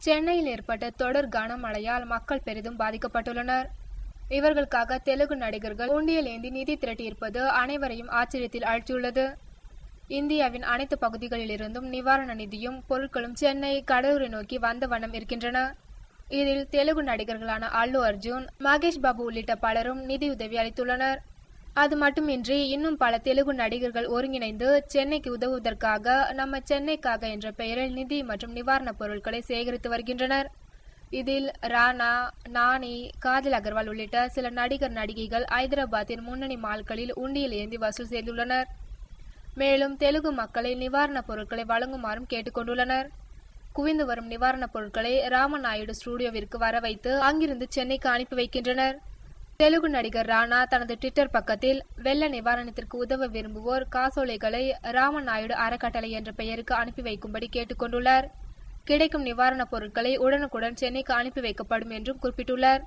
சென்னையில் ஏற்பட்ட தொடர் கனமழையால் மக்கள் பெரிதும் பாதிக்கப்பட்டுள்ளனர். இவர்களுக்காக தெலுங்கு நடிகர்கள் உண்டியல் ஏந்தி நிதி திரட்டியிருப்பது அனைவரையும் ஆச்சரியத்தில் ஆழ்த்தியுள்ளது. இந்தியாவின் அனைத்து பகுதிகளிலிருந்தும் நிவாரண நிதியும் பொருட்களும் சென்னை கடலூரை நோக்கி வந்த வண்ணம் இருக்கின்றன. இதில் தெலுங்கு நடிகர்களான அல்லு அர்ஜுன், மகேஷ் பாபு உள்ளிட்ட பலரும் நிதியுதவி அளித்துள்ளனர். அது மட்டுமின்றி இன்னும் பல தெலுங்கு நடிகர்கள் ஒருங்கிணைந்து சென்னைக்கு உதவுவதற்காக நம்ம சென்னைக்காக என்ற பெயரில் நிதி மற்றும் நிவாரணப் பொருட்களை சேகரித்து வருகின்றனர். இதில் ராணா, நானி, காஜல் அகர்வால் உள்ளிட்ட சில நடிகர் நடிகைகள் ஐதராபாத்தின் முன்னணி மால்களில் உண்டியல் ஏந்தி வசூல் செய்துள்ளனர். மேலும் தெலுங்கு மக்களை நிவாரணப் பொருட்களை வழங்குமாறும் கேட்டுக்கொண்டுள்ளனர். குவிந்து வரும் நிவாரணப் பொருட்களை ராமநாயுடு ஸ்டுடியோவிற்கு வர வைத்து அங்கிருந்து சென்னைக்கு அனுப்பி வைக்கின்றனர். தெலுங்கு நடிகர் ராணா தனது ட்விட்டர் பக்கத்தில் வெள்ள நிவாரணத்திற்கு உதவ விரும்புவோர் காசோலைகளை ராமநாயுடு அறக்கட்டளை என்ற பெயருக்கு அனுப்பி வைக்கும்படி கேட்டுக்கொண்டுள்ளார். கிடைக்கும் நிவாரணப் பொருட்களை உடனுக்குடன் சென்னைக்கு அனுப்பி வைக்கப்படும் என்றும் குறிப்பிட்டுள்ளார்.